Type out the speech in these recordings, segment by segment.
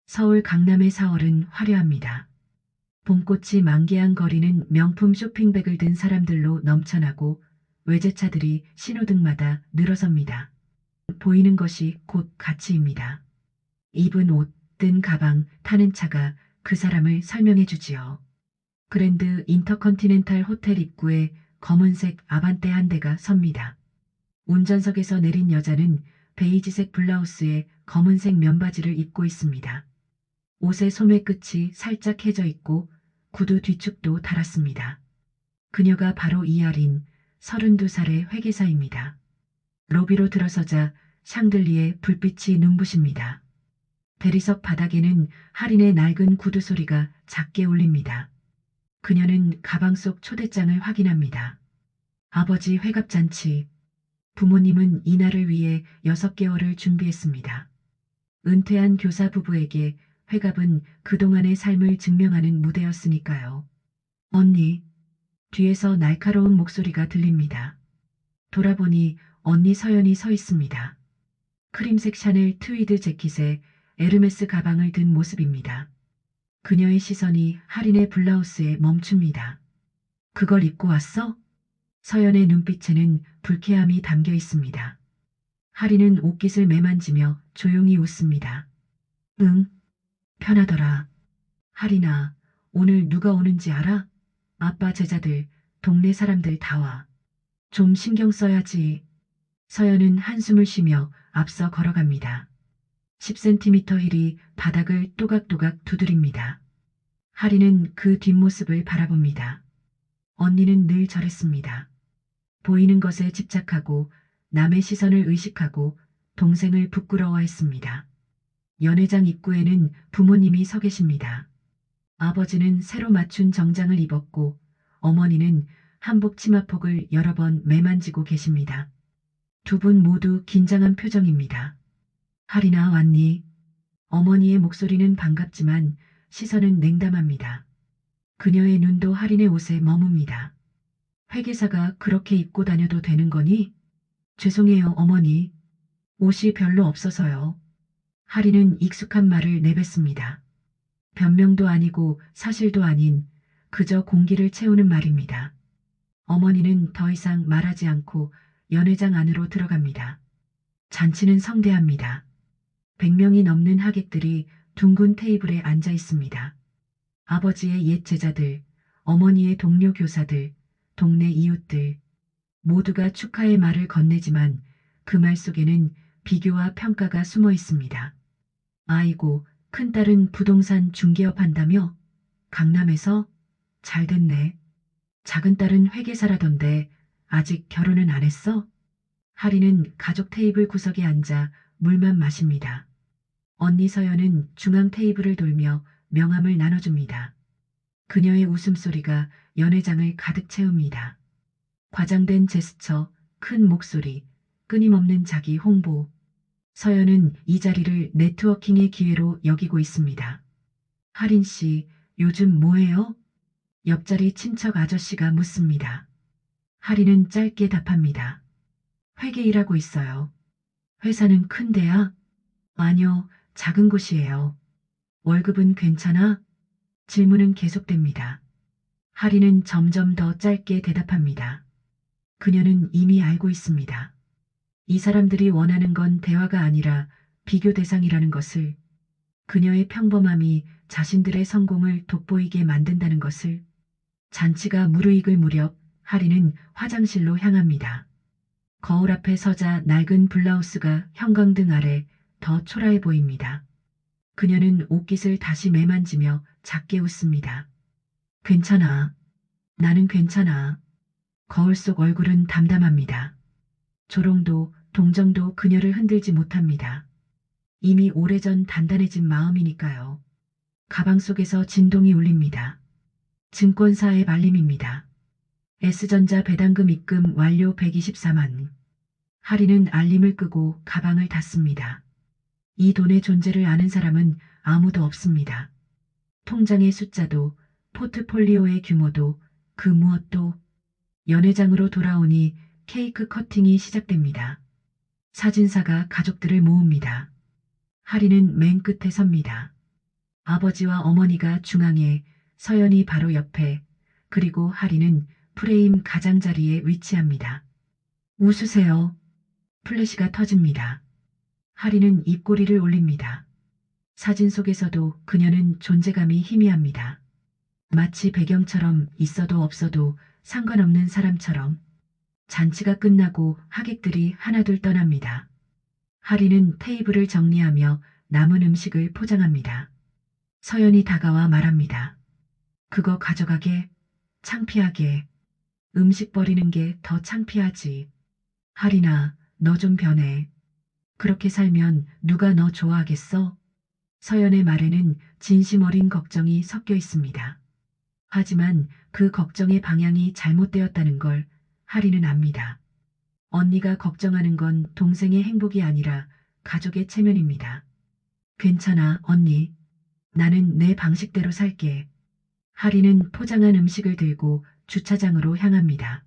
서울 강남의 4월은 화려합니다. 봄꽃이 만개한 거리는 명품 쇼핑백을 든 사람들로 넘쳐나고 외제차들이 신호등마다 늘어섭니다. 보이는 것이 곧 가치입니다. 입은 옷, 든 가방, 타는 차가 그 사람을 설명해 주지요. 그랜드 인터컨티넨탈 호텔 입구에 검은색 아반떼 한 대가 섭니다. 운전석에서 내린 여자는 베이지색 블라우스에 검은색 면바지를 입고 있습니다. 옷의 소매 끝이 살짝 해져 있고 구두 뒤축도 달았습니다. 그녀가 바로 이하린 32살의 회계사입니다. 로비로 들어서자 샹들리에 불빛이 눈부십니다. 대리석 바닥에는 할인의 낡은 구두 소리가 작게 울립니다. 그녀는 가방 속 초대장을 확인합니다. 아버지 회갑잔치. 부모님은 이날을 위해 6개월을 준비했습니다. 은퇴한 교사 부부에게 회갑은 그동안의 삶을 증명하는 무대였으니까요. 언니. 뒤에서 날카로운 목소리가 들립니다. 돌아보니 언니 서연이 서 있습니다. 크림색 샤넬 트위드 재킷에 에르메스 가방을 든 모습입니다. 그녀의 시선이 할인의 블라우스에 멈춥니다. 그걸 입고 왔어? 서연의 눈빛에는 불쾌함이 담겨 있습니다. 할인은 옷깃을 매만지며 조용히 웃습니다. 응, 편하더라. 할인아, 오늘 누가 오는지 알아? 아빠 제자들, 동네 사람들 다 와. 좀 신경 써야지. 서연은 한숨을 쉬며 앞서 걸어갑니다. 10cm 힐이 바닥을 또각또각 두드립니다. 할인은 그 뒷모습을 바라봅니다. 언니는 늘 저랬습니다. 보이는 것에 집착하고 남의 시선을 의식하고 동생을 부끄러워했습니다. 연회장 입구에는 부모님이 서 계십니다. 아버지는 새로 맞춘 정장을 입었고 어머니는 한복 치마폭을 여러 번 매만지고 계십니다. 두 분 모두 긴장한 표정입니다. 할인아 왔니? 어머니의 목소리는 반갑지만 시선은 냉담합니다. 그녀의 눈도 할인의 옷에 머뭅니다. 회계사가 그렇게 입고 다녀도 되는 거니? 죄송해요 어머니. 옷이 별로 없어서요. 할인은 익숙한 말을 내뱉습니다. 변명도 아니고 사실도 아닌 그저 공기를 채우는 말입니다. 어머니는 더 이상 말하지 않고 연회장 안으로 들어갑니다. 잔치는 성대합니다. 100명이 넘는 하객들이 둥근 테이블에 앉아 있습니다. 아버지의 옛 제자들, 어머니의 동료 교사들, 동네 이웃들 모두가 축하의 말을 건네지만 그 말 속에는 비교와 평가가 숨어 있습니다. 아이고, 큰딸은 부동산 중개업 한다며? 강남에서? 잘 됐네. 작은딸은 회계사라던데 아직 결혼은 안 했어? 할인은 가족 테이블 구석에 앉아 물만 마십니다. 언니 서연은 중앙 테이블을 돌며 명함을 나눠줍니다. 그녀의 웃음소리가 연회장을 가득 채웁니다. 과장된 제스처, 큰 목소리, 끊임없는 자기 홍보. 서연은 이 자리를 네트워킹의 기회로 여기고 있습니다. 할인 씨, 요즘 뭐해요? 옆자리 친척 아저씨가 묻습니다. 할인은 짧게 답합니다. 회계 일하고 있어요. 회사는 큰데야? 아니요, 작은 곳이에요. 월급은 괜찮아? 질문은 계속됩니다. 할인은 점점 더 짧게 대답합니다. 그녀는 이미 알고 있습니다. 이 사람들이 원하는 건 대화가 아니라 비교 대상이라는 것을, 그녀의 평범함이 자신들의 성공을 돋보이게 만든다는 것을. 잔치가 무르익을 무렵 할인은 화장실로 향합니다. 거울 앞에 서자 낡은 블라우스가 형광등 아래 더 초라해 보입니다. 그녀는 옷깃을 다시 매만지며 작게 웃습니다. 괜찮아. 나는 괜찮아. 거울 속 얼굴은 담담합니다. 조롱도 동정도 그녀를 흔들지 못합니다. 이미 오래전 단단해진 마음이니까요. 가방 속에서 진동이 울립니다. 증권사의 말림입니다. S전자 배당금 입금 완료 124만. 할인은 알림을 끄고 가방을 닫습니다. 이 돈의 존재를 아는 사람은 아무도 없습니다. 통장의 숫자도 포트폴리오의 규모도 그 무엇도. 연회장으로 돌아오니 케이크 커팅이 시작됩니다. 사진사가 가족들을 모읍니다. 할인은 맨 끝에 섭니다. 아버지와 어머니가 중앙에, 서연이 바로 옆에, 그리고 하리는 프레임 가장자리에 위치합니다. 웃으세요. 플래시가 터집니다. 하리는 입꼬리를 올립니다. 사진 속에서도 그녀는 존재감이 희미합니다. 마치 배경처럼 있어도 없어도 상관없는 사람처럼. 잔치가 끝나고 하객들이 하나둘 떠납니다. 하리는 테이블을 정리하며 남은 음식을 포장합니다. 서연이 다가와 말합니다. 그거 가져가게. 창피하게. 음식 버리는 게 더 창피하지. 하리나, 너 좀 변해. 그렇게 살면 누가 너 좋아하겠어? 서연의 말에는 진심 어린 걱정이 섞여 있습니다. 하지만 그 걱정의 방향이 잘못되었다는 걸 하리는 압니다. 언니가 걱정하는 건 동생의 행복이 아니라 가족의 체면입니다. 괜찮아, 언니. 나는 내 방식대로 살게. 하리는 포장한 음식을 들고 주차장으로 향합니다.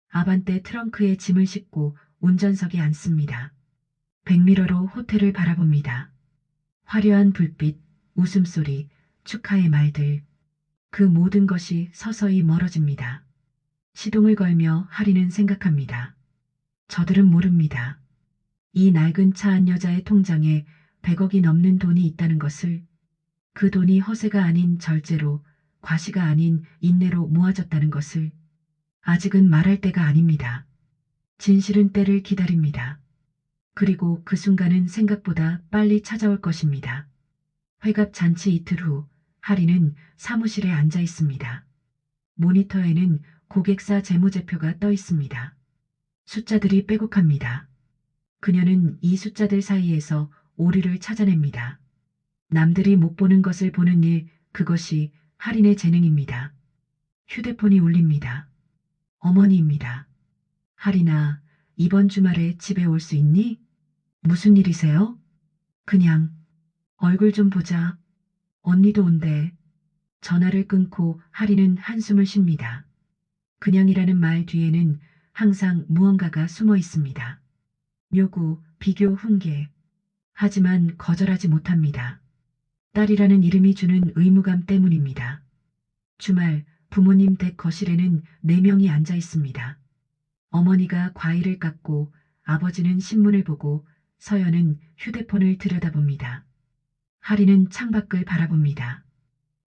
아반떼 트렁크에 짐을 싣고 운전석에 앉습니다. 백미러로 호텔을 바라봅니다. 화려한 불빛, 웃음소리, 축하의 말들. 그 모든 것이 서서히 멀어집니다. 시동을 걸며 하리는 생각합니다. 저들은 모릅니다. 이 낡은 차 한 여자의 통장에 100억이 넘는 돈이 있다는 것을, 그 돈이 허세가 아닌 절제로, 과시가 아닌 인내로 모아졌다는 것을 아직은 말할 때가 아닙니다. 진실은 때를 기다립니다. 그리고 그 순간은 생각보다 빨리 찾아올 것입니다. 회갑 잔치 이틀 후 하리는 사무실에 앉아 있습니다. 모니터에는 고객사 재무제표가 떠 있습니다. 숫자들이 빼곡합니다. 그녀는 이 숫자들 사이에서 오류를 찾아냅니다. 남들이 못 보는 것을 보는 일, 그것이 할인의 재능입니다. 휴대폰이 울립니다. 어머니입니다. 할인아, 이번 주말에 집에 올 수 있니? 무슨 일이세요? 그냥 얼굴 좀 보자. 언니도 온대. 전화를 끊고 할인은 한숨을 쉽니다. 그냥이라는 말 뒤에는 항상 무언가가 숨어 있습니다. 요구, 비교, 훈계. 하지만 거절하지 못합니다. 딸이라는 이름이 주는 의무감 때문입니다. 주말 부모님 댁 거실에는 4명이 앉아 있습니다. 어머니가 과일을 깎고 아버지는 신문을 보고 서연은 휴대폰을 들여다봅니다. 하리는 창밖을 바라봅니다.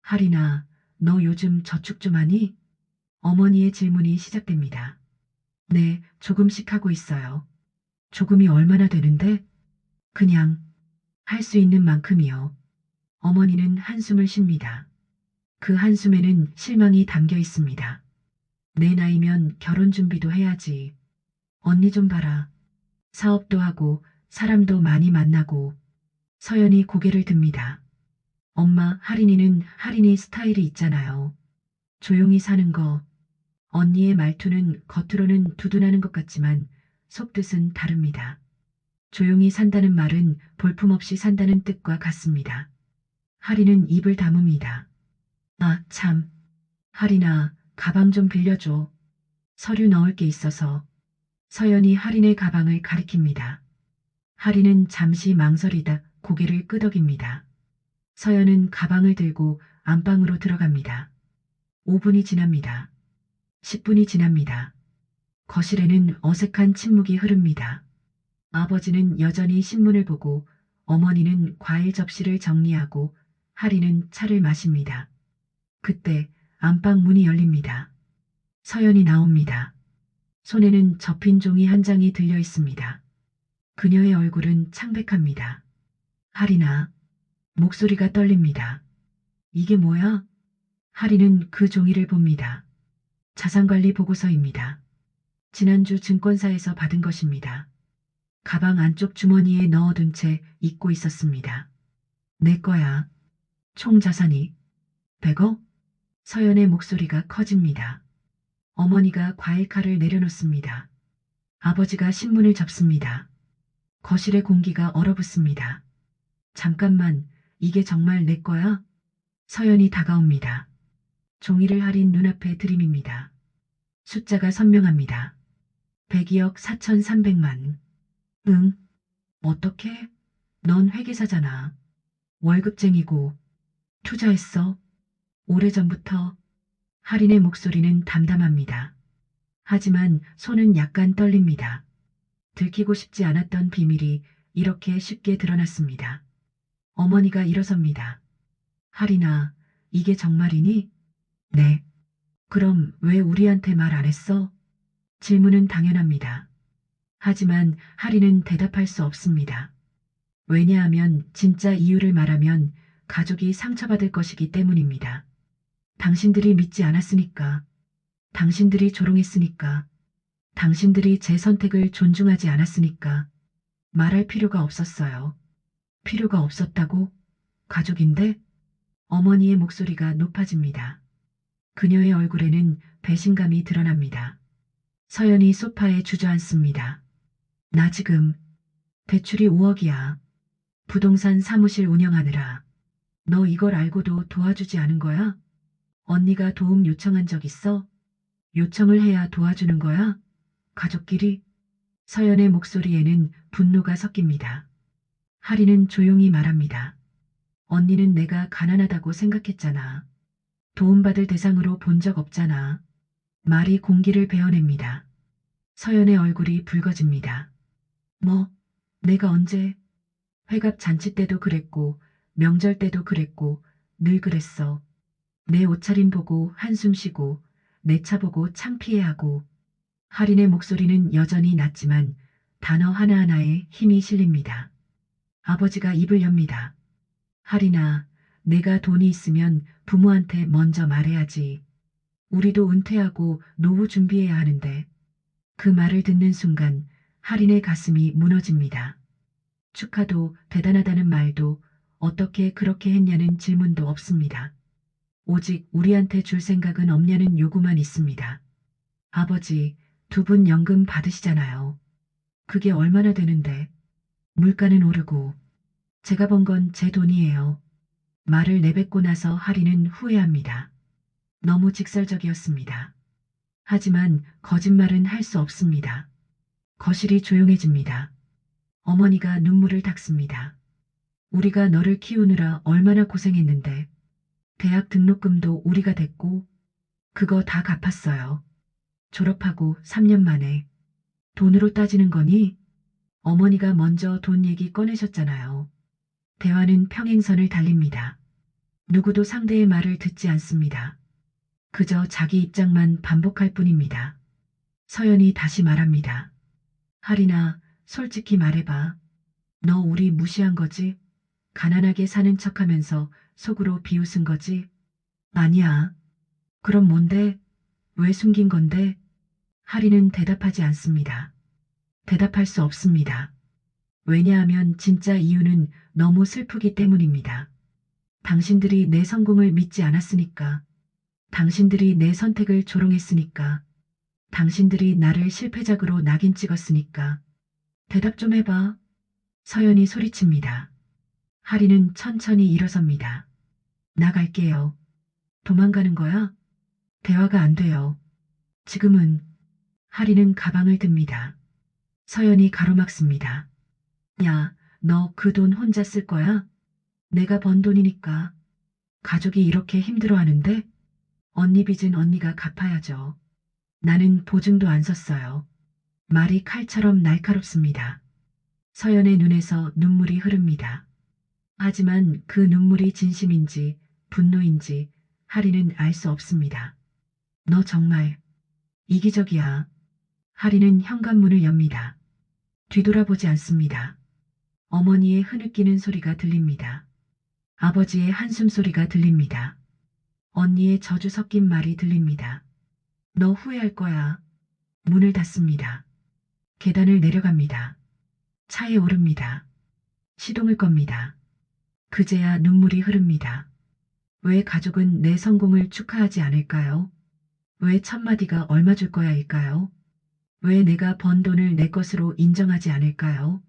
하리나, 너 요즘 저축 좀 하니? 어머니의 질문이 시작됩니다. 네, 조금씩 하고 있어요. 조금이 얼마나 되는데? 그냥 할 수 있는 만큼이요. 어머니는 한숨을 쉽니다. 그 한숨에는 실망이 담겨 있습니다. 내 나이면 결혼 준비도 해야지. 언니 좀 봐라. 사업도 하고 사람도 많이 만나고. 서연이 고개를 듭니다. 엄마, 할인이는 할인이 스타일이 있잖아요. 조용히 사는 거. 언니의 말투는 겉으로는 두둔하는 것 같지만 속뜻은 다릅니다. 조용히 산다는 말은 볼품없이 산다는 뜻과 같습니다. 할인은 입을 다뭅니다. 아, 참. 할인아, 가방 좀 빌려줘. 서류 넣을 게 있어서. 서연이 할인의 가방을 가리킵니다. 할인은 잠시 망설이다 고개를 끄덕입니다. 서연은 가방을 들고 안방으로 들어갑니다. 5분이 지납니다. 10분이 지납니다. 거실에는 어색한 침묵이 흐릅니다. 아버지는 여전히 신문을 보고 어머니는 과일 접시를 정리하고 할인은 차를 마십니다. 그때 안방 문이 열립니다. 서연이 나옵니다. 손에는 접힌 종이 한 장이 들려 있습니다. 그녀의 얼굴은 창백합니다. 할인아. 목소리가 떨립니다. 이게 뭐야? 할인은 그 종이를 봅니다. 자산관리 보고서입니다. 지난주 증권사에서 받은 것입니다. 가방 안쪽 주머니에 넣어둔 채 잊고 있었습니다. 내 거야. 총 자산이 100억? 서연의 목소리가 커집니다. 어머니가 과일칼을 내려놓습니다. 아버지가 신문을 접습니다. 거실의 공기가 얼어붙습니다. 잠깐만, 이게 정말 내 거야? 서연이 다가옵니다. 종이를 할인 눈앞에 들이밉니다. 숫자가 선명합니다. 102억 4,300만. 응? 어떻게? 넌 회계사잖아. 월급쟁이고. 투자했어. 오래전부터. 할인의 목소리는 담담합니다. 하지만 손은 약간 떨립니다. 들키고 싶지 않았던 비밀이 이렇게 쉽게 드러났습니다. 어머니가 일어섭니다. 할인아, 이게 정말이니? 네. 그럼 왜 우리한테 말 안 했어? 질문은 당연합니다. 하지만 할인은 대답할 수 없습니다. 왜냐하면 진짜 이유를 말하면 가족이 상처받을 것이기 때문입니다. 당신들이 믿지 않았으니까. 당신들이 조롱했으니까. 당신들이 제 선택을 존중하지 않았으니까. 말할 필요가 없었어요. 필요가 없었다고? 가족인데? 어머니의 목소리가 높아집니다. 그녀의 얼굴에는 배신감이 드러납니다. 서연이 소파에 주저앉습니다. 나 지금 대출이 5억이야. 부동산 사무실 운영하느라. 너 이걸 알고도 도와주지 않은 거야? 언니가 도움 요청한 적 있어? 요청을 해야 도와주는 거야? 가족끼리? 서연의 목소리에는 분노가 섞입니다. 하리는 조용히 말합니다. 언니는 내가 가난하다고 생각했잖아. 도움받을 대상으로 본 적 없잖아. 말이 공기를 베어냅니다. 서연의 얼굴이 붉어집니다. 뭐, 내가 언제? 회갑 잔치 때도 그랬고, 명절 때도 그랬고, 늘 그랬어. 내 옷차림 보고 한숨 쉬고, 내 차 보고 창피해하고. 할인의 목소리는 여전히 낮지만 단어 하나하나에 힘이 실립니다. 아버지가 입을 엽니다. 할인아, 내가 돈이 있으면 부모한테 먼저 말해야지. 우리도 은퇴하고 노후 준비해야 하는데. 그 말을 듣는 순간 할인의 가슴이 무너집니다. 축하도 대단하다는 말도 어떻게 그렇게 했냐는 질문도 없습니다. 오직 우리한테 줄 생각은 없냐는 요구만 있습니다. 아버지, 두 분 연금 받으시잖아요. 그게 얼마나 되는데. 물가는 오르고. 제가 번 건 제 돈이에요. 말을 내뱉고 나서 할인은 후회합니다. 너무 직설적이었습니다. 하지만 거짓말은 할 수 없습니다. 거실이 조용해집니다. 어머니가 눈물을 닦습니다. 우리가 너를 키우느라 얼마나 고생했는데. 대학 등록금도 우리가 댔고 그거 다 갚았어요. 졸업하고 3년 만에. 돈으로 따지는 거니? 어머니가 먼저 돈 얘기 꺼내셨잖아요. 대화는 평행선을 달립니다. 누구도 상대의 말을 듣지 않습니다. 그저 자기 입장만 반복할 뿐입니다. 서연이 다시 말합니다. 할인아, 솔직히 말해봐. 너 우리 무시한 거지? 가난하게 사는 척하면서 속으로 비웃은 거지? 아니야. 그럼 뭔데? 왜 숨긴 건데? 할인은 대답하지 않습니다. 대답할 수 없습니다. 왜냐하면 진짜 이유는 너무 슬프기 때문입니다. 당신들이 내 성공을 믿지 않았으니까. 당신들이 내 선택을 조롱했으니까. 당신들이 나를 실패작으로 낙인 찍었으니까. 대답 좀 해봐. 서연이 소리칩니다. 하리는 천천히 일어섭니다. 나갈게요. 도망가는 거야? 대화가 안 돼요. 지금은. 하리는 가방을 듭니다. 서연이 가로막습니다. 야, 너 그 돈 혼자 쓸 거야? 내가 번 돈이니까. 가족이 이렇게 힘들어하는데? 언니 빚은 언니가 갚아야죠. 나는 보증도 안 섰어요. 말이 칼처럼 날카롭습니다. 서연의 눈에서 눈물이 흐릅니다. 하지만 그 눈물이 진심인지 분노인지 하리는 알 수 없습니다. 너 정말 이기적이야. 하리는 현관문을 엽니다. 뒤돌아보지 않습니다. 어머니의 흐느끼는 소리가 들립니다. 아버지의 한숨 소리가 들립니다. 언니의 저주 섞인 말이 들립니다. 너 후회할 거야. 문을 닫습니다. 계단을 내려갑니다. 차에 오릅니다. 시동을 겁니다. 그제야 눈물이 흐릅니다. 왜 가족은 내 성공을 축하하지 않을까요? 왜 첫마디가 얼마 줄 거야일까요? 왜 내가 번 돈을 내 것으로 인정하지 않을까요?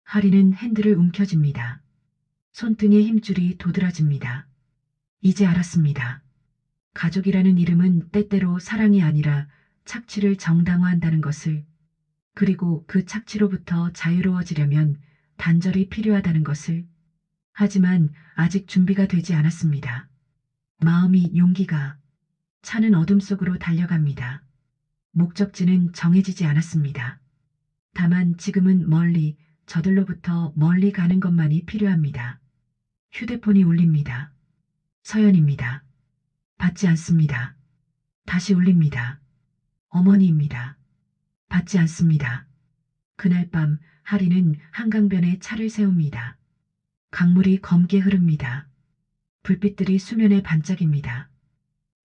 하리는 핸들을 움켜쥡니다. 손등의 힘줄이 도드라집니다. 이제 알았습니다. 가족이라는 이름은 때때로 사랑이 아니라 착취를 정당화한다는 것을, 그리고 그 착취로부터 자유로워지려면 단절이 필요하다는 것을. 하지만 아직 준비가 되지 않았습니다. 마음이 용기가 차는 어둠 속으로 달려갑니다. 목적지는 정해지지 않았습니다. 다만 지금은 멀리, 저들로부터 멀리 가는 것만이 필요합니다. 휴대폰이 울립니다. 서연입니다. 받지 않습니다. 다시 울립니다. 어머니입니다. 받지 않습니다. 그날 밤 하리는 한강변에 차를 세웁니다. 강물이 검게 흐릅니다. 불빛들이 수면에 반짝입니다.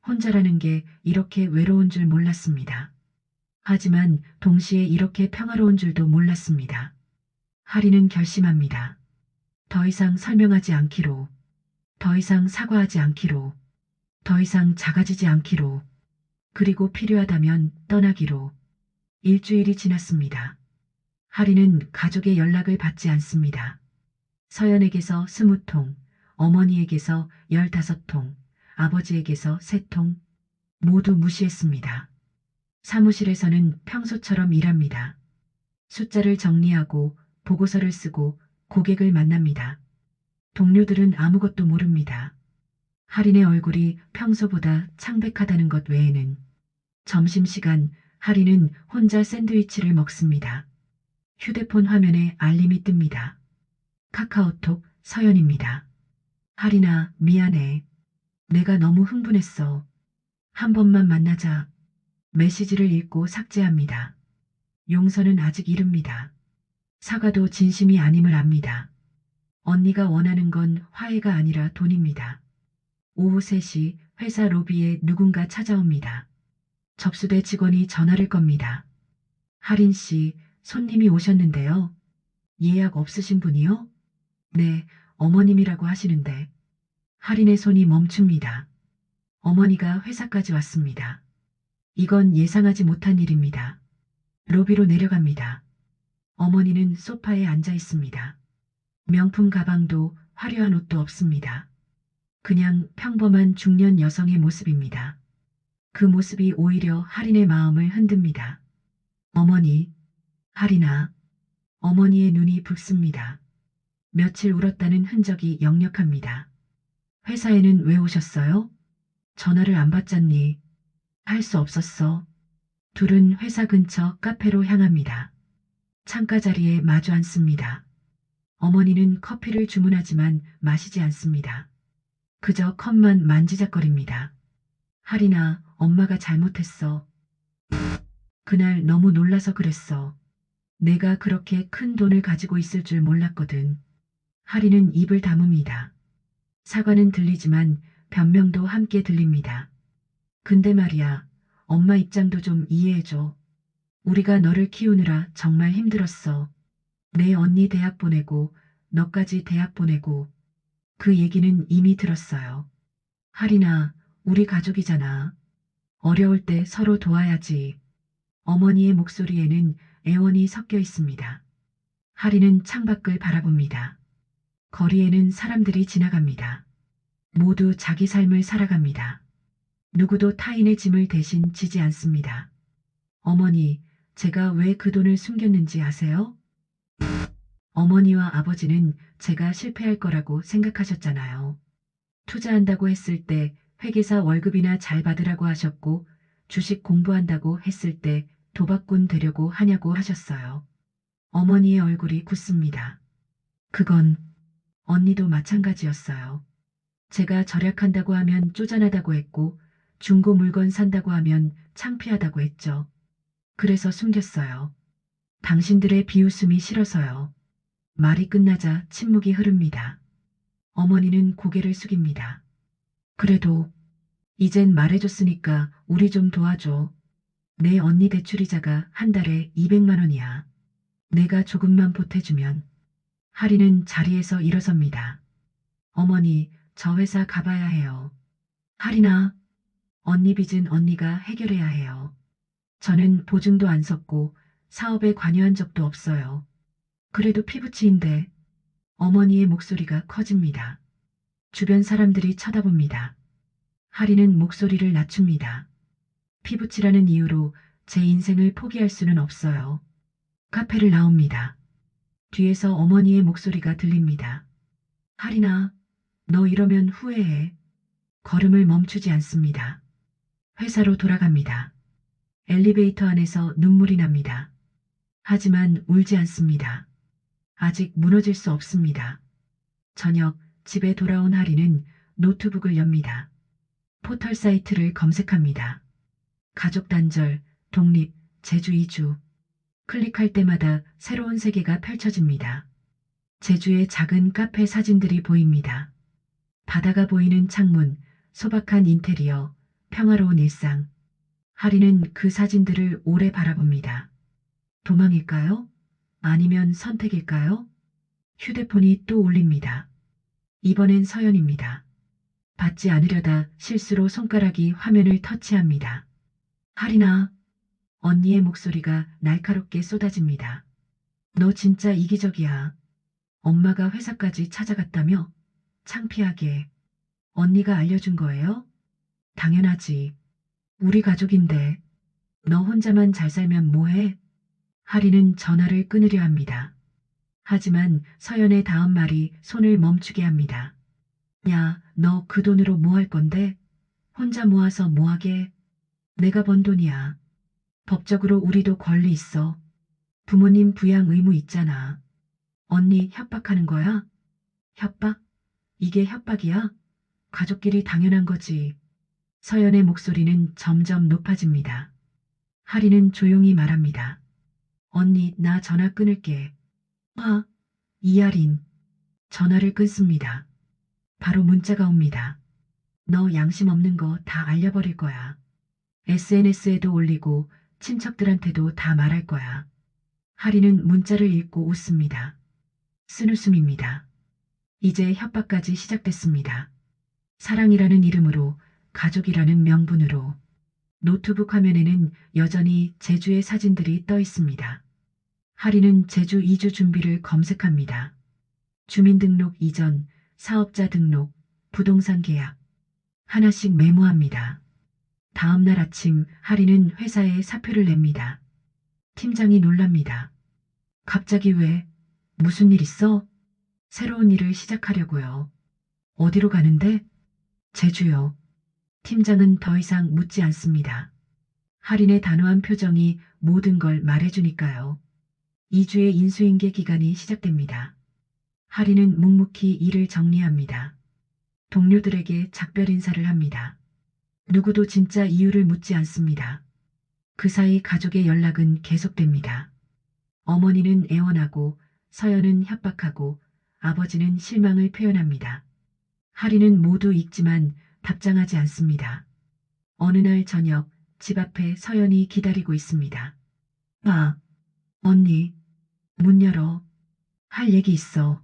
혼자라는 게 이렇게 외로운 줄 몰랐습니다. 하지만 동시에 이렇게 평화로운 줄도 몰랐습니다. 하리는 결심합니다. 더 이상 설명하지 않기로, 더 이상 사과하지 않기로, 더 이상 작아지지 않기로, 그리고 필요하다면 떠나기로. 일주일이 지났습니다. 하리는 가족의 연락을 받지 않습니다. 서연에게서 20통, 어머니에게서 15통, 아버지에게서 3통, 모두 무시했습니다. 사무실에서는 평소처럼 일합니다. 숫자를 정리하고 보고서를 쓰고 고객을 만납니다. 동료들은 아무것도 모릅니다. 할인의 얼굴이 평소보다 창백하다는 것 외에는. 점심시간 할인은 혼자 샌드위치를 먹습니다. 휴대폰 화면에 알림이 뜹니다. 카카오톡 서연입니다. 할인아, 미안해. 내가 너무 흥분했어. 한 번만 만나자. 메시지를 읽고 삭제합니다. 용서는 아직 이릅니다. 사과도 진심이 아님을 압니다. 언니가 원하는 건 화해가 아니라 돈입니다. 오후 3시 회사 로비에 누군가 찾아옵니다. 접수대 직원이 전화를 겁니다. 할인 씨, 손님이 오셨는데요. 예약 없으신 분이요? 네, 어머님이라고 하시는데. 할인의 손이 멈춥니다. 어머니가 회사까지 왔습니다. 이건 예상하지 못한 일입니다. 로비로 내려갑니다. 어머니는 소파에 앉아 있습니다. 명품 가방도 화려한 옷도 없습니다. 그냥 평범한 중년 여성의 모습입니다. 그 모습이 오히려 할인의 마음을 흔듭니다. 어머니, 할인아. 어머니의 눈이 붉습니다. 며칠 울었다는 흔적이 역력합니다. 회사에는 왜 오셨어요? 전화를 안 받잖니. 할 수 없었어. 둘은 회사 근처 카페로 향합니다. 창가 자리에 마주 앉습니다. 어머니는 커피를 주문하지만 마시지 않습니다. 그저 컵만 만지작거립니다. 할인아, 엄마가 잘못했어. 그날 너무 놀라서 그랬어. 내가 그렇게 큰 돈을 가지고 있을 줄 몰랐거든. 할인은 입을 다뭅니다. 사과는 들리지만 변명도 함께 들립니다. 근데 말이야, 엄마 입장도 좀 이해해줘. 우리가 너를 키우느라 정말 힘들었어. 내 언니 대학 보내고, 너까지 대학 보내고. 그 얘기는 이미 들었어요. 할인아, 우리 가족이잖아. 어려울 때 서로 도와야지. 어머니의 목소리에는 애원이 섞여 있습니다. 할인은 창밖을 바라봅니다. 거리에는 사람들이 지나갑니다. 모두 자기 삶을 살아갑니다. 누구도 타인의 짐을 대신 지지 않습니다. 어머니, 제가 왜 그 돈을 숨겼는지 아세요? 어머니와 아버지는 제가 실패할 거라고 생각하셨잖아요. 투자한다고 했을 때 회계사 월급이나 잘 받으라고 하셨고, 주식 공부한다고 했을 때 도박꾼 되려고 하냐고 하셨어요. 어머니의 얼굴이 굳습니다. 그건 언니도 마찬가지였어요. 제가 절약한다고 하면 쪼잔하다고 했고, 중고 물건 산다고 하면 창피하다고 했죠. 그래서 숨겼어요. 당신들의 비웃음이 싫어서요. 말이 끝나자 침묵이 흐릅니다. 어머니는 고개를 숙입니다. 그래도 이젠 말해줬으니까 우리 좀 도와줘. 내 언니 대출이자가 한 달에 200만 원이야. 내가 조금만 보태주면. 할인은 자리에서 일어섭니다. 어머니, 저 회사 가봐야 해요. 할인아, 언니 빚은 언니가 해결해야 해요. 저는 보증도 안 섰고 사업에 관여한 적도 없어요. 그래도 피부치인데. 어머니의 목소리가 커집니다. 주변 사람들이 쳐다봅니다. 할인은 목소리를 낮춥니다. 피부치라는 이유로 제 인생을 포기할 수는 없어요. 카페를 나옵니다. 뒤에서 어머니의 목소리가 들립니다. 할인아, 너 이러면 후회해. 걸음을 멈추지 않습니다. 회사로 돌아갑니다. 엘리베이터 안에서 눈물이 납니다. 하지만 울지 않습니다. 아직 무너질 수 없습니다. 저녁 집에 돌아온 하리는 노트북을 엽니다. 포털 사이트를 검색합니다. 가족 단절, 독립, 제주 이주. 클릭할 때마다 새로운 세계가 펼쳐집니다. 제주의 작은 카페 사진들이 보입니다. 바다가 보이는 창문, 소박한 인테리어, 평화로운 일상. 하리는 그 사진들을 오래 바라봅니다. 도망일까요? 아니면 선택일까요? 휴대폰이 또 울립니다. 이번엔 서연입니다. 받지 않으려다 실수로 손가락이 화면을 터치합니다. 하리나, 언니의 목소리가 날카롭게 쏟아집니다. 너 진짜 이기적이야. 엄마가 회사까지 찾아갔다며? 창피하게. 언니가 알려준 거예요? 당연하지. 우리 가족인데. 너 혼자만 잘 살면 뭐해? 하리는 전화를 끊으려 합니다. 하지만 서연의 다음 말이 손을 멈추게 합니다. 야, 너 그 돈으로 뭐 할 건데? 혼자 모아서 뭐 하게? 내가 번 돈이야. 법적으로 우리도 권리 있어. 부모님 부양 의무 있잖아. 언니 협박하는 거야? 협박? 이게 협박이야? 가족끼리 당연한 거지. 서연의 목소리는 점점 높아집니다. 하리는 조용히 말합니다. 언니, 나 전화 끊을게. 아, 이하린. 전화를 끊습니다. 바로 문자가 옵니다. 너 양심 없는 거 다 알려버릴 거야. SNS에도 올리고 친척들한테도 다 말할 거야. 하리는 문자를 읽고 웃습니다. 쓴웃음입니다. 이제 협박까지 시작됐습니다. 사랑이라는 이름으로, 가족이라는 명분으로. 노트북 화면에는 여전히 제주의 사진들이 떠 있습니다. 하리는 제주 이주 준비를 검색합니다. 주민등록 이전, 사업자 등록, 부동산 계약. 하나씩 메모합니다. 다음 날 아침 하리는 회사에 사표를 냅니다. 팀장이 놀랍니다. 갑자기 왜? 무슨 일 있어? 새로운 일을 시작하려고요. 어디로 가는데? 제주요. 팀장은 더 이상 묻지 않습니다. 할인의 단호한 표정이 모든 걸 말해주니까요. 2주의 인수인계 기간이 시작됩니다. 할인은 묵묵히 일을 정리합니다. 동료들에게 작별 인사를 합니다. 누구도 진짜 이유를 묻지 않습니다. 그 사이 가족의 연락은 계속됩니다. 어머니는 애원하고 서연은 협박하고 아버지는 실망을 표현합니다. 할인은 모두 읽지만 답장하지 않습니다. 어느 날 저녁 집 앞에 서연이 기다리고 있습니다. 아, 언니, 문 열어. 할 얘기 있어.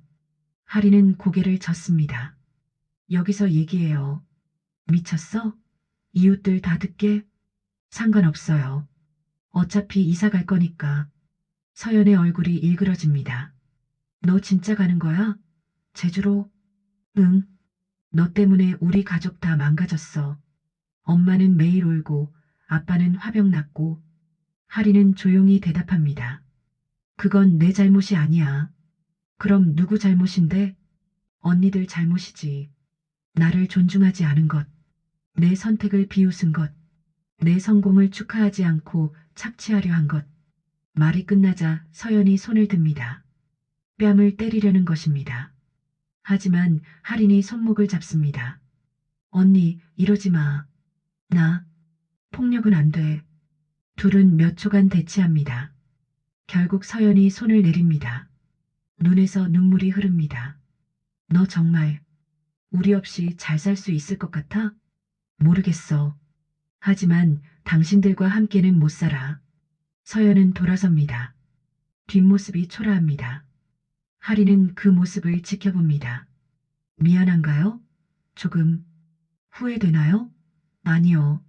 할인은 고개를 젓습니다. 여기서 얘기해요. 미쳤어? 이웃들 다 듣게? 상관없어요. 어차피 이사 갈 거니까. 서연의 얼굴이 일그러집니다. 너 진짜 가는 거야? 제주로? 응. 너 때문에 우리 가족 다 망가졌어. 엄마는 매일 울고 아빠는 화병 났고. 하리는 조용히 대답합니다. 그건 내 잘못이 아니야. 그럼 누구 잘못인데? 언니들 잘못이지. 나를 존중하지 않은 것. 내 선택을 비웃은 것. 내 성공을 축하하지 않고 착취하려 한 것. 말이 끝나자 서연이 손을 듭니다. 뺨을 때리려는 것입니다. 하지만 할인이 손목을 잡습니다. 언니, 이러지 마. 나, 폭력은 안 돼. 둘은 몇 초간 대치합니다. 결국 서연이 손을 내립니다. 눈에서 눈물이 흐릅니다. 너 정말 우리 없이 잘 살 수 있을 것 같아? 모르겠어. 하지만 당신들과 함께는 못 살아. 서연은 돌아섭니다. 뒷모습이 초라합니다. 하리는 그 모습을 지켜봅니다. 미안한가요? 조금. 후회되나요? 아니요.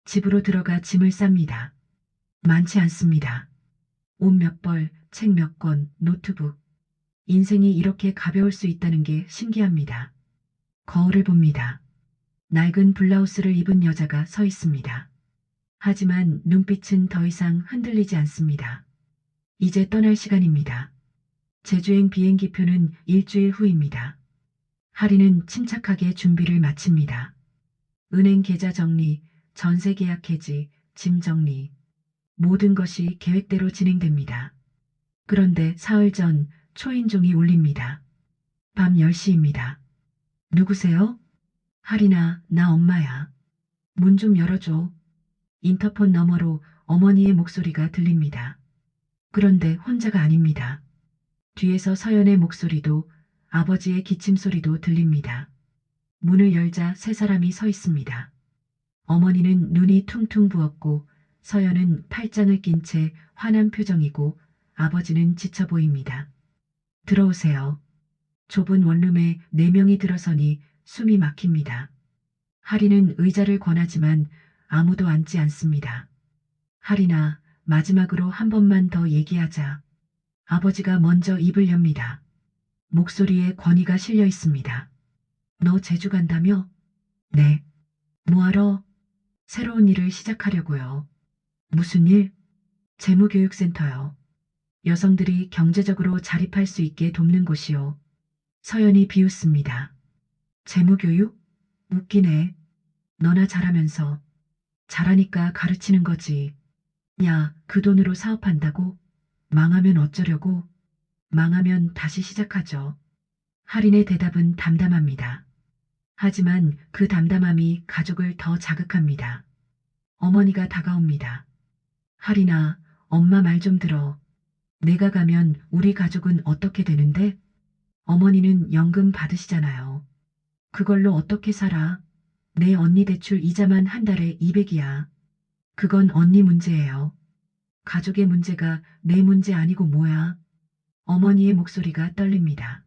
집으로 들어가 짐을 쌉니다. 많지 않습니다. 옷 몇 벌, 책 몇 권, 노트북. 인생이 이렇게 가벼울 수 있다는 게 신기합니다. 거울을 봅니다. 낡은 블라우스를 입은 여자가 서 있습니다. 하지만 눈빛은 더 이상 흔들리지 않습니다. 이제 떠날 시간입니다. 제주행 비행기표는 일주일 후입니다. 하리는 침착하게 준비를 마칩니다. 은행 계좌 정리, 전세 계약 해지, 짐 정리. 모든 것이 계획대로 진행됩니다. 그런데 사흘 전 초인종이 울립니다. 밤 10시입니다. 누구세요? 하리나, 나 엄마야. 문 좀 열어줘. 인터폰 너머로 어머니의 목소리가 들립니다. 그런데 혼자가 아닙니다. 뒤에서 서연의 목소리도 아버지의 기침 소리도 들립니다. 문을 열자 세 사람이 서 있습니다. 어머니는 눈이 퉁퉁 부었고 서연은 팔짱을 낀 채 화난 표정이고 아버지는 지쳐 보입니다. 들어오세요. 좁은 원룸에 네 명이 들어서니 숨이 막힙니다. 하리는 의자를 권하지만 아무도 앉지 않습니다. 하리나, 마지막으로 한 번만 더 얘기하자. 아버지가 먼저 입을 엽니다. 목소리에 권위가 실려 있습니다. 너 제주 간다며? 네. 뭐하러? 새로운 일을 시작하려고요. 무슨 일? 재무교육센터요. 여성들이 경제적으로 자립할 수 있게 돕는 곳이요. 서연이 비웃습니다. 재무교육? 웃기네. 너나 잘하면서. 잘하니까 가르치는 거지. 야, 그 돈으로 사업한다고? 망하면 어쩌려고? 망하면 다시 시작하죠. 할인의 대답은 담담합니다. 하지만 그 담담함이 가족을 더 자극합니다. 어머니가 다가옵니다. 할인아, 엄마 말 좀 들어. 내가 가면 우리 가족은 어떻게 되는데? 어머니는 연금 받으시잖아요. 그걸로 어떻게 살아? 내 언니 대출 이자만 한 달에 200이야. 그건 언니 문제예요. 가족의 문제가 내 문제 아니고 뭐야? 어머니의 목소리가 떨립니다.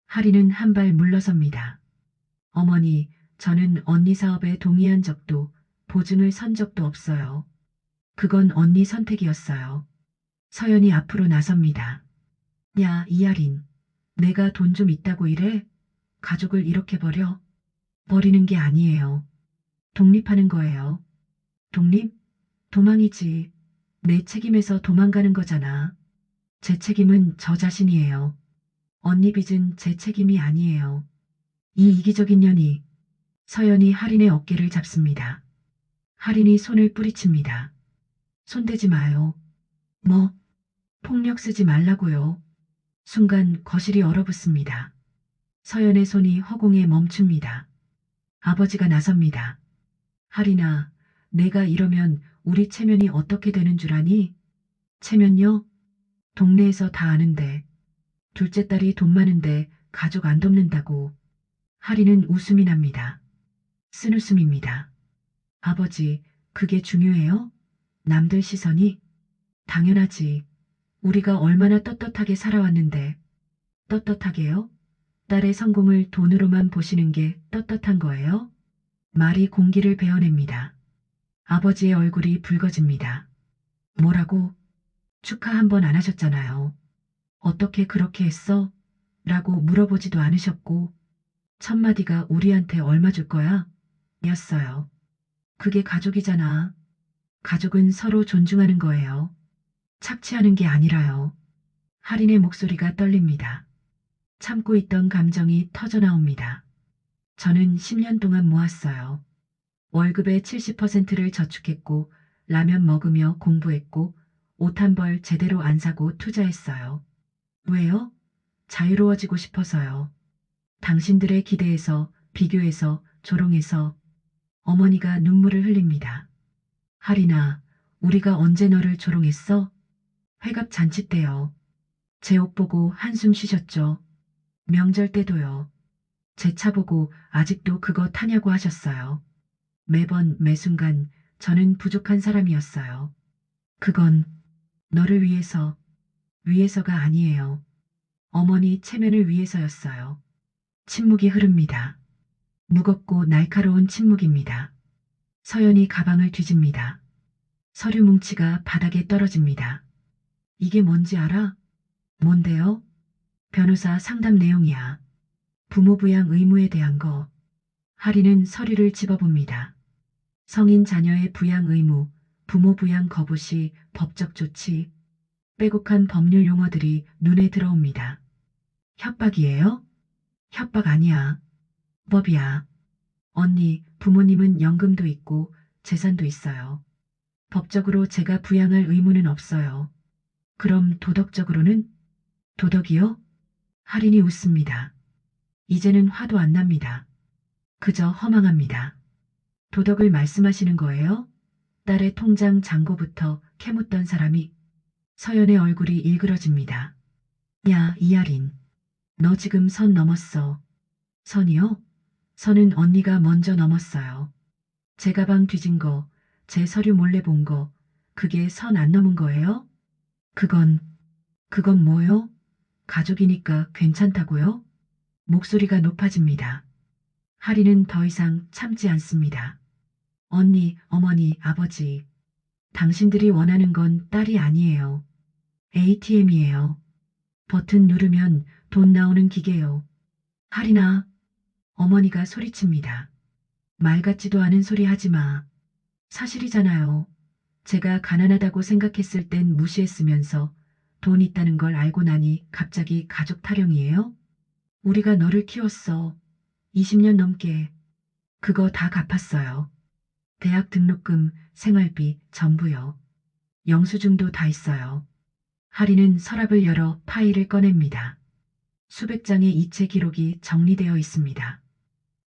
하리는 한 발 물러섭니다. 어머니, 저는 언니 사업에 동의한 적도 보증을 선 적도 없어요. 그건 언니 선택이었어요. 서연이 앞으로 나섭니다. 야, 이하린. 내가 돈 좀 있다고 이래? 가족을 이렇게 버려? 버리는 게 아니에요. 독립하는 거예요. 독립? 도망이지. 내 책임에서 도망가는 거잖아. 제 책임은 저 자신이에요. 언니 빚은 제 책임이 아니에요. 이 이기적인 년이. 서연이 할인의 어깨를 잡습니다. 할인이 손을 뿌리칩니다. 손대지 마요. 뭐? 폭력 쓰지 말라고요. 순간 거실이 얼어붙습니다. 서연의 손이 허공에 멈춥니다. 아버지가 나섭니다. 할인아, 내가 이러면 우리 체면이 어떻게 되는 줄 아니? 체면요? 동네에서 다 아는데. 둘째 딸이 돈 많은데 가족 안 돕는다고. 할인은 웃음이 납니다. 쓴웃음입니다. 아버지, 그게 중요해요? 남들 시선이? 당연하지. 우리가 얼마나 떳떳하게 살아왔는데. 떳떳하게요? 딸의 성공을 돈으로만 보시는 게 떳떳한 거예요? 말이 공기를 베어냅니다. 아버지의 얼굴이 붉어집니다. 뭐라고? 축하 한 번 안 하셨잖아요. 어떻게 그렇게 했어? 라고 물어보지도 않으셨고, 첫 마디가 우리한테 얼마 줄 거야? 였어요. 그게 가족이잖아. 가족은 서로 존중하는 거예요. 착취하는 게 아니라요. 할인의 목소리가 떨립니다. 참고 있던 감정이 터져 나옵니다. 저는 10년 동안 모았어요. 월급의 70%를 저축했고, 라면 먹으며 공부했고, 옷 한 벌 제대로 안 사고 투자했어요. 왜요? 자유로워지고 싶어서요. 당신들의 기대에서, 비교해서, 조롱해서 어머니가 눈물을 흘립니다. 할인아, 우리가 언제 너를 조롱했어? 회갑 잔치 때요. 제 옷 보고 한숨 쉬셨죠. 명절 때도요. 제 차 보고 아직도 그거 타냐고 하셨어요. 매번 매순간 저는 부족한 사람이었어요. 그건 너를 위해서, 위해서가 아니에요. 어머니 체면을 위해서였어요. 침묵이 흐릅니다. 무겁고 날카로운 침묵입니다. 서연이 가방을 뒤집니다. 서류 뭉치가 바닥에 떨어집니다. 이게 뭔지 알아? 뭔데요? 변호사 상담 내용이야. 부모 부양 의무에 대한 거. 하리는 서류를 집어봅니다. 성인 자녀의 부양 의무, 부모 부양 거부 시 법적 조치, 빼곡한 법률 용어들이 눈에 들어옵니다. 협박이에요? 협박 아니야. 법이야. 언니, 부모님은 연금도 있고 재산도 있어요. 법적으로 제가 부양할 의무는 없어요. 그럼 도덕적으로는? 도덕이요? 할인이 웃습니다. 이제는 화도 안 납니다. 그저 허망합니다. 도덕을 말씀하시는 거예요? 딸의 통장 잔고부터 캐묻던 사람이 서연의 얼굴이 일그러집니다. 야, 이하린. 너 지금 선 넘었어. 선이요? 선은 언니가 먼저 넘었어요. 제 가방 뒤진 거, 제 서류 몰래 본 거, 그게 선 안 넘은 거예요? 그건, 그건 뭐요? 가족이니까 괜찮다고요? 목소리가 높아집니다. 하리는 더 이상 참지 않습니다. 언니, 어머니, 아버지. 당신들이 원하는 건 딸이 아니에요. ATM이에요. 버튼 누르면 돈 나오는 기계요. 하리나, 어머니가 소리칩니다. 말 같지도 않은 소리 하지 마. 사실이잖아요. 제가 가난하다고 생각했을 땐 무시했으면서 돈 있다는 걸 알고 나니 갑자기 가족 타령이에요? 우리가 너를 키웠어. 20년 넘게. 그거 다 갚았어요. 대학 등록금, 생활비, 전부요. 영수증도 다 있어요. 하리는 서랍을 열어 파일을 꺼냅니다. 수백 장의 이체 기록이 정리되어 있습니다.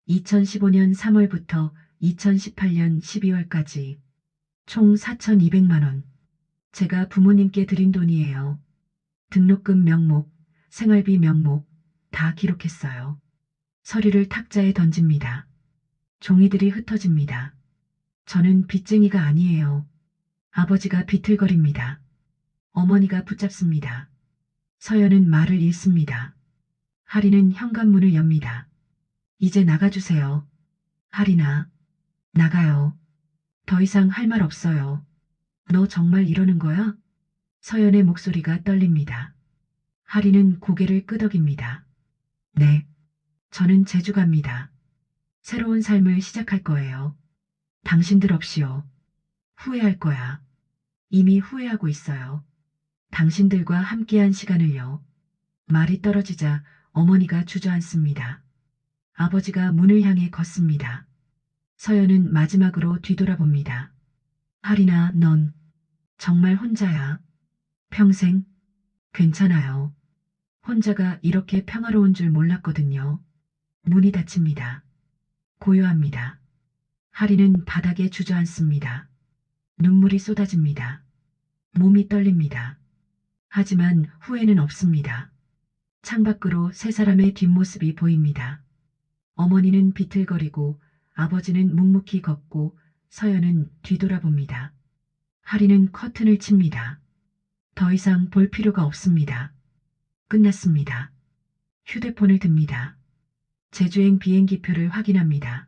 2015년 3월부터 2018년 12월까지 총 4,200만 원. 제가 부모님께 드린 돈이에요. 등록금 명목, 생활비 명목 다 기록했어요. 서류를 탁자에 던집니다. 종이들이 흩어집니다. 저는 빚쟁이가 아니에요. 아버지가 비틀거립니다. 어머니가 붙잡습니다. 서연은 말을 잃습니다. 하리는 현관문을 엽니다. 이제 나가주세요. 하리나, 나가요. 더 이상 할 말 없어요. 너 정말 이러는 거야? 서연의 목소리가 떨립니다. 하리는 고개를 끄덕입니다. 네. 저는 제주 갑니다. 새로운 삶을 시작할 거예요. 당신들 없이요. 후회할 거야. 이미 후회하고 있어요. 당신들과 함께한 시간을요. 말이 떨어지자 어머니가 주저앉습니다. 아버지가 문을 향해 걷습니다. 서연은 마지막으로 뒤돌아봅니다. 하리나, 넌 정말 혼자야. 평생? 괜찮아요. 혼자가 이렇게 평화로운 줄 몰랐거든요. 문이 닫힙니다. 고요합니다. 하리는 바닥에 주저앉습니다. 눈물이 쏟아집니다. 몸이 떨립니다. 하지만 후회는 없습니다. 창밖으로 세 사람의 뒷모습이 보입니다. 어머니는 비틀거리고 아버지는 묵묵히 걷고 서연은 뒤돌아봅니다. 하리는 커튼을 칩니다. 더 이상 볼 필요가 없습니다. 끝났습니다. 휴대폰을 듭니다. 제주행 비행기표를 확인합니다.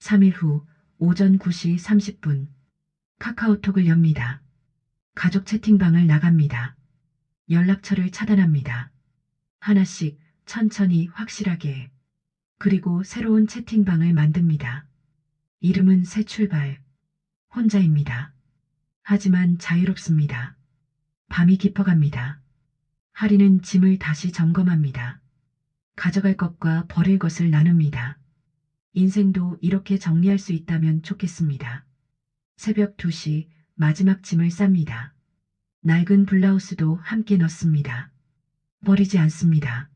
3일 후 오전 9시 30분 카카오톡을 엽니다. 가족 채팅방을 나갑니다. 연락처를 차단합니다. 하나씩 천천히 확실하게. 그리고 새로운 채팅방을 만듭니다. 이름은 새 출발. 혼자입니다. 하지만 자유롭습니다. 밤이 깊어갑니다. 하리는 짐을 다시 점검합니다. 가져갈 것과 버릴 것을 나눕니다. 인생도 이렇게 정리할 수 있다면 좋겠습니다. 새벽 2시 마지막 짐을 쌉니다. 낡은 블라우스도 함께 넣습니다. 버리지 않습니다.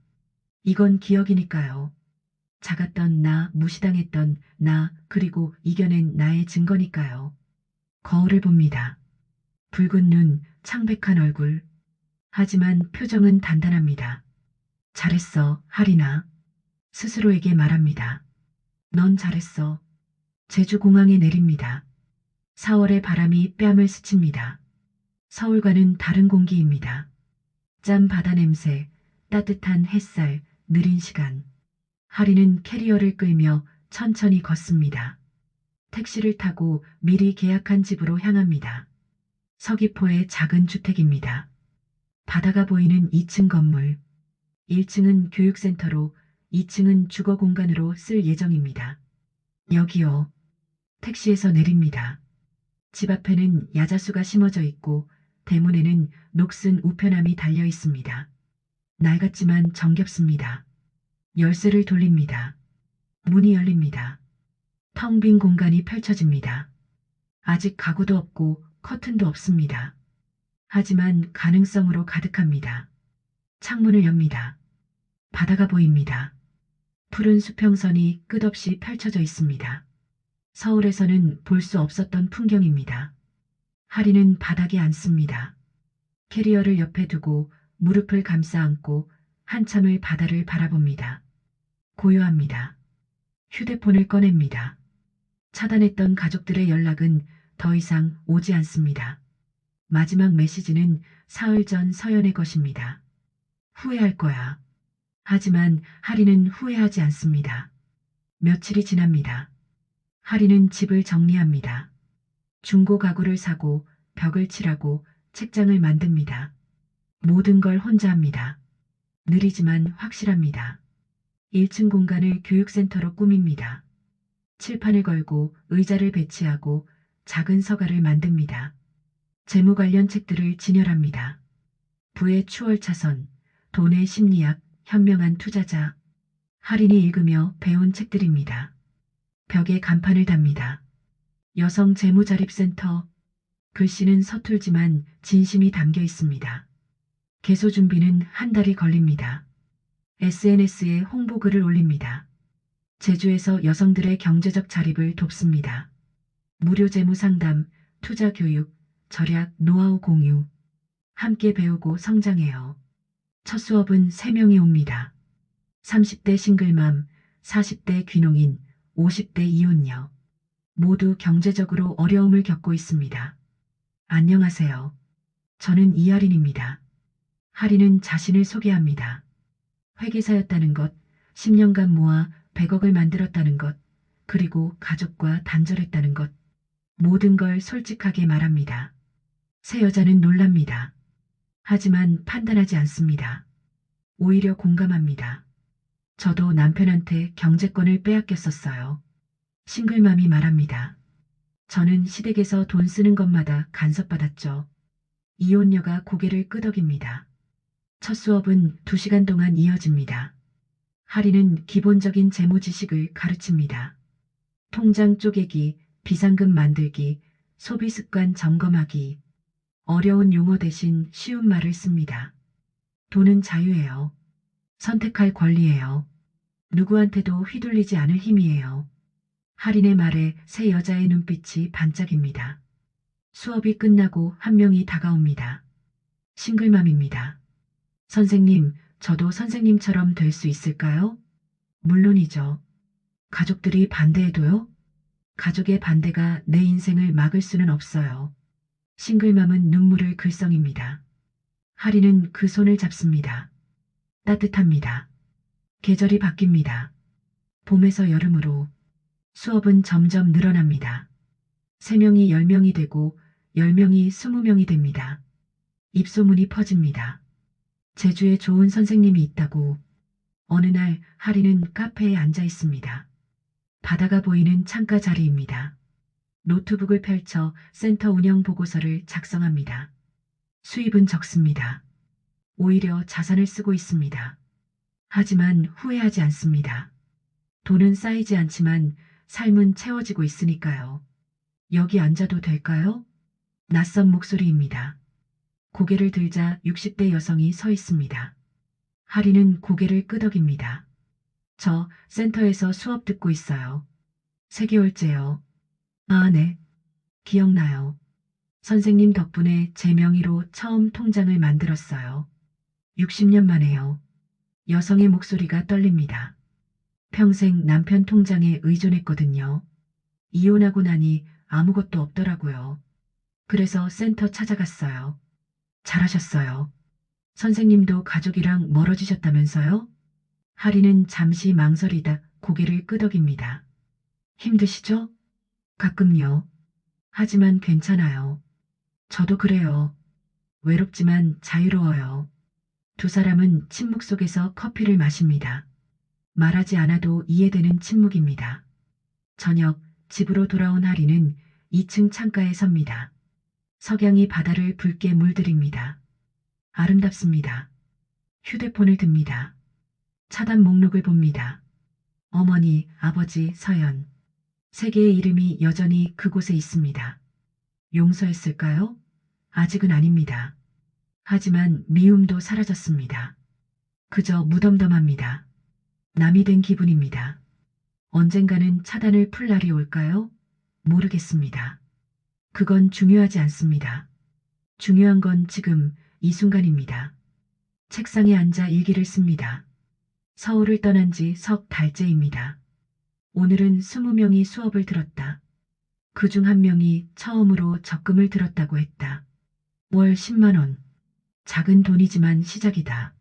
이건 기억이니까요. 작았던 나, 무시당했던 나, 그리고 이겨낸 나의 증거니까요. 거울을 봅니다. 붉은 눈, 창백한 얼굴. 하지만 표정은 단단합니다. 잘했어, 하리나. 스스로에게 말합니다. 넌 잘했어. 제주공항에 내립니다. 4월의 바람이 뺨을 스칩니다. 서울과는 다른 공기입니다. 짠 바다 냄새, 따뜻한 햇살, 느린 시간. 하리는 캐리어를 끌며 천천히 걷습니다. 택시를 타고 미리 계약한 집으로 향합니다. 서귀포의 작은 주택입니다. 바다가 보이는 2층 건물. 1층은 교육센터로 2층은 주거 공간으로 쓸 예정입니다. 여기요. 택시에서 내립니다. 집 앞에는 야자수가 심어져 있고 대문에는 녹슨 우편함이 달려 있습니다. 낡았지만 정겹습니다. 열쇠를 돌립니다. 문이 열립니다. 텅 빈 공간이 펼쳐집니다. 아직 가구도 없고 커튼도 없습니다. 하지만 가능성으로 가득합니다. 창문을 엽니다. 바다가 보입니다. 푸른 수평선이 끝없이 펼쳐져 있습니다. 서울에서는 볼 수 없었던 풍경입니다. 하리는 바닥에 앉습니다. 캐리어를 옆에 두고 무릎을 감싸 안고 한참을 바다를 바라봅니다. 고요합니다. 휴대폰을 꺼냅니다. 차단했던 가족들의 연락은 더 이상 오지 않습니다. 마지막 메시지는 사흘 전 서연의 것입니다. 후회할 거야. 하지만 하리는 후회하지 않습니다. 며칠이 지납니다. 하리는 집을 정리합니다. 중고 가구를 사고 벽을 칠하고 책장을 만듭니다. 모든 걸 혼자 합니다. 느리지만 확실합니다. 1층 공간을 교육센터로 꾸밉니다. 칠판을 걸고 의자를 배치하고 작은 서가를 만듭니다. 재무 관련 책들을 진열합니다. 부의 추월차선, 돈의 심리학, 현명한 투자자, 할인이 읽으며 배운 책들입니다. 벽에 간판을 답니다. 여성 재무자립센터. 글씨는 서툴지만 진심이 담겨 있습니다. 개소 준비는 한 달이 걸립니다. SNS에 홍보글을 올립니다. 제주에서 여성들의 경제적 자립을 돕습니다. 무료 재무 상담, 투자 교육, 절약, 노하우 공유. 함께 배우고 성장해요. 첫 수업은 3명이 옵니다. 30대 싱글맘, 40대 귀농인, 50대 이혼녀. 모두 경제적으로 어려움을 겪고 있습니다. 안녕하세요. 저는 이하린입니다. 하리는 자신을 소개합니다. 회계사였다는 것, 10년간 모아 100억을 만들었다는 것, 그리고 가족과 단절했다는 것. 모든 걸 솔직하게 말합니다. 새 여자는 놀랍니다. 하지만 판단하지 않습니다. 오히려 공감합니다. 저도 남편한테 경제권을 빼앗겼었어요. 싱글맘이 말합니다. 저는 시댁에서 돈 쓰는 것마다 간섭받았죠. 이혼녀가 고개를 끄덕입니다. 첫 수업은 2시간 동안 이어집니다. 하리는 기본적인 재무 지식을 가르칩니다. 통장 쪼개기, 비상금 만들기, 소비 습관 점검하기. 어려운 용어 대신 쉬운 말을 씁니다. 돈은 자유예요. 선택할 권리예요. 누구한테도 휘둘리지 않을 힘이에요. 할인의 말에 새 여자의 눈빛이 반짝입니다. 수업이 끝나고 한 명이 다가옵니다. 싱글맘입니다. 선생님, 저도 선생님처럼 될 수 있을까요? 물론이죠. 가족들이 반대해도요? 가족의 반대가 내 인생을 막을 수는 없어요. 싱글맘은 눈물을 글썽입니다. 하리는 그 손을 잡습니다. 따뜻합니다. 계절이 바뀝니다. 봄에서 여름으로 수업은 점점 늘어납니다. 3명이 10명이 되고 10명이 20명이 됩니다. 입소문이 퍼집니다. 제주에 좋은 선생님이 있다고. 어느 날 하리는 카페에 앉아 있습니다. 바다가 보이는 창가 자리입니다. 노트북을 펼쳐 센터 운영 보고서를 작성합니다. 수입은 적습니다. 오히려 자산을 쓰고 있습니다. 하지만 후회하지 않습니다. 돈은 쌓이지 않지만 삶은 채워지고 있으니까요. 여기 앉아도 될까요? 낯선 목소리입니다. 고개를 들자 60대 여성이 서 있습니다. 하리는 고개를 끄덕입니다. 저 센터에서 수업 듣고 있어요. 3개월째요. 아, 네. 기억나요. 선생님 덕분에 제 명의로 처음 통장을 만들었어요. 60년 만에요. 여성의 목소리가 떨립니다. 평생 남편 통장에 의존했거든요. 이혼하고 나니 아무것도 없더라고요. 그래서 센터 찾아갔어요. 잘하셨어요. 선생님도 가족이랑 멀어지셨다면서요? 하리는 잠시 망설이다 고개를 끄덕입니다. 힘드시죠? 가끔요. 하지만 괜찮아요. 저도 그래요. 외롭지만 자유로워요. 두 사람은 침묵 속에서 커피를 마십니다. 말하지 않아도 이해되는 침묵입니다. 저녁 집으로 돌아온 하리는 2층 창가에 섭니다. 석양이 바다를 붉게 물들입니다. 아름답습니다. 휴대폰을 듭니다. 차단 목록을 봅니다. 어머니, 아버지, 서연. 세 개의 이름이 여전히 그곳에 있습니다. 용서했을까요? 아직은 아닙니다. 하지만 미움도 사라졌습니다. 그저 무덤덤합니다. 남이 된 기분입니다. 언젠가는 차단을 풀 날이 올까요? 모르겠습니다. 그건 중요하지 않습니다. 중요한 건 지금 이 순간입니다. 책상에 앉아 일기를 씁니다. 서울을 떠난 지 석 달째입니다. 오늘은 20명이 수업을 들었다. 그중 한 명이 처음으로 적금을 들었다고 했다. 월 10만 원. 작은 돈이지만 시작이다.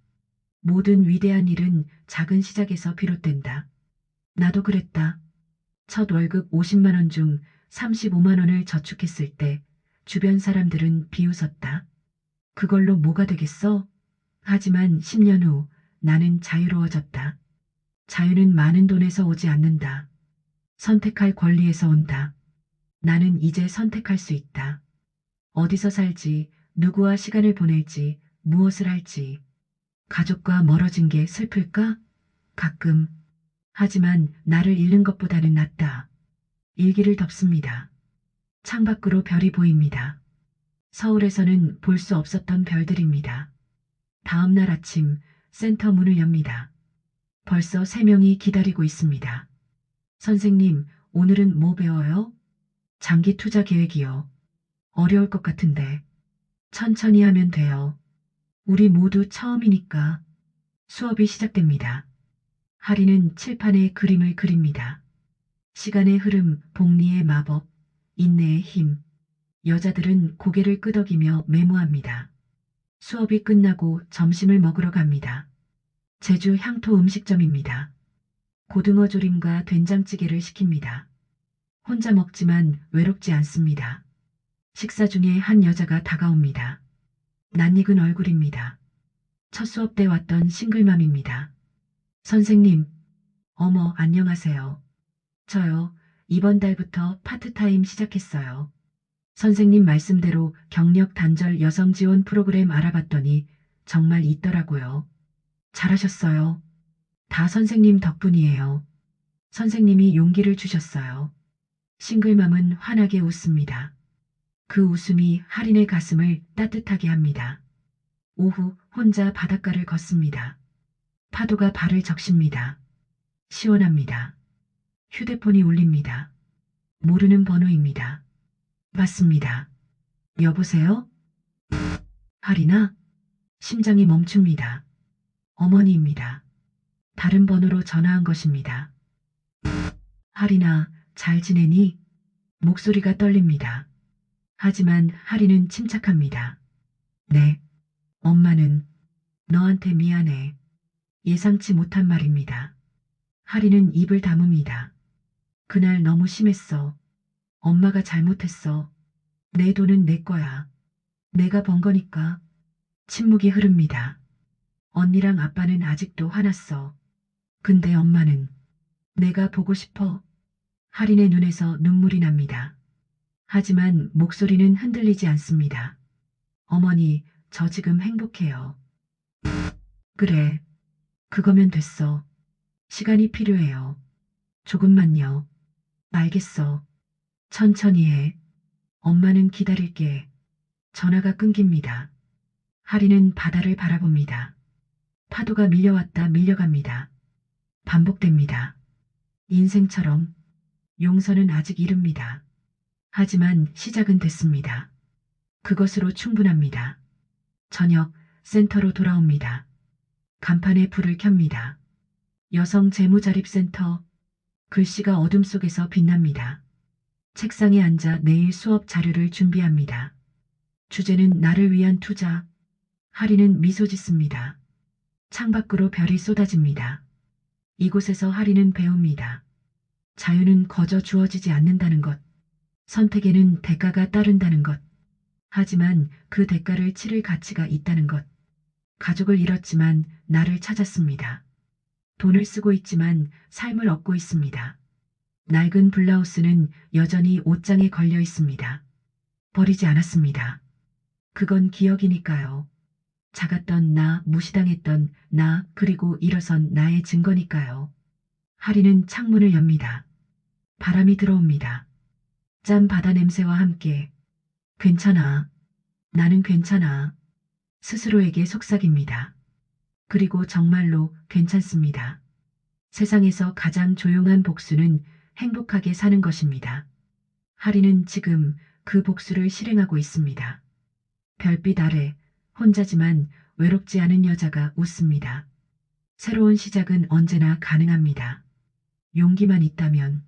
모든 위대한 일은 작은 시작에서 비롯된다. 나도 그랬다. 첫 월급 50만 원 중 35만 원을 저축했을 때 주변 사람들은 비웃었다. 그걸로 뭐가 되겠어? 하지만 10년 후 나는 자유로워졌다. 자유는 많은 돈에서 오지 않는다. 선택할 권리에서 온다. 나는 이제 선택할 수 있다. 어디서 살지, 누구와 시간을 보낼지, 무엇을 할지. 가족과 멀어진 게 슬플까? 가끔. 하지만 나를 잃는 것보다는 낫다. 일기를 덮습니다. 창밖으로 별이 보입니다. 서울에서는 볼 수 없었던 별들입니다. 다음 날 아침 센터 문을 엽니다. 벌써 3명이 기다리고 있습니다. 선생님, 오늘은 뭐 배워요? 장기 투자 계획이요. 어려울 것 같은데. 천천히 하면 돼요. 우리 모두 처음이니까. 수업이 시작됩니다. 하리는 칠판에 그림을 그립니다. 시간의 흐름, 복리의 마법, 인내의 힘. 여자들은 고개를 끄덕이며 메모합니다. 수업이 끝나고 점심을 먹으러 갑니다. 제주 향토 음식점입니다. 고등어 조림과 된장찌개를 시킵니다. 혼자 먹지만 외롭지 않습니다. 식사 중에 한 여자가 다가옵니다. 낯익은 얼굴입니다. 첫 수업 때 왔던 싱글맘입니다. 선생님, 어머, 안녕하세요. 저요, 이번 달부터 파트타임 시작했어요. 선생님 말씀대로 경력 단절 여성 지원 프로그램 알아봤더니 정말 있더라고요. 잘하셨어요. 다 선생님 덕분이에요. 선생님이 용기를 주셨어요. 싱글맘은 환하게 웃습니다. 그 웃음이 할인의 가슴을 따뜻하게 합니다. 오후 혼자 바닷가를 걷습니다. 파도가 발을 적십니다. 시원합니다. 휴대폰이 울립니다. 모르는 번호입니다. 맞습니다. 여보세요? 할인아? 심장이 멈춥니다. 어머니입니다. 다른 번호로 전화한 것입니다. 할인아, 잘 지내니? 목소리가 떨립니다. 하지만 할인은 침착합니다. 네. 엄마는 너한테 미안해. 예상치 못한 말입니다. 할인은 입을 다뭅니다. 그날 너무 심했어. 엄마가 잘못했어. 내 돈은 내 거야. 내가 번 거니까. 침묵이 흐릅니다. 언니랑 아빠는 아직도 화났어. 근데 엄마는 내가 보고 싶어. 할인의 눈에서 눈물이 납니다. 하지만 목소리는 흔들리지 않습니다. 어머니, 저 지금 행복해요. 그래. 그거면 됐어. 시간이 필요해요. 조금만요. 알겠어. 천천히 해. 엄마는 기다릴게. 전화가 끊깁니다. 하리는 바다를 바라봅니다. 파도가 밀려왔다 밀려갑니다. 반복됩니다. 인생처럼 용서는 아직 이릅니다. 하지만 시작은 됐습니다. 그것으로 충분합니다. 저녁 센터로 돌아옵니다. 간판에 불을 켭니다. 여성 재무자립센터. 글씨가 어둠 속에서 빛납니다. 책상에 앉아 내일 수업 자료를 준비합니다. 주제는 나를 위한 투자. 하리는 미소 짓습니다. 창밖으로 별이 쏟아집니다. 이곳에서 하리는 배웁니다. 자유는 거저 주어지지 않는다는 것. 선택에는 대가가 따른다는 것. 하지만 그 대가를 치를 가치가 있다는 것. 가족을 잃었지만 나를 찾았습니다. 돈을 쓰고 있지만 삶을 얻고 있습니다. 낡은 블라우스는 여전히 옷장에 걸려 있습니다. 버리지 않았습니다. 그건 기억이니까요. 작았던 나, 무시당했던 나, 그리고 일어선 나의 증거니까요. 하리는 창문을 엽니다. 바람이 들어옵니다. 짠 바다 냄새와 함께 괜찮아. 나는 괜찮아. 스스로에게 속삭입니다. 그리고 정말로 괜찮습니다. 세상에서 가장 조용한 복수는 행복하게 사는 것입니다. 하리는 지금 그 복수를 실행하고 있습니다. 별빛 아래 혼자지만 외롭지 않은 여자가 웃습니다. 새로운 시작은 언제나 가능합니다. 용기만 있다면.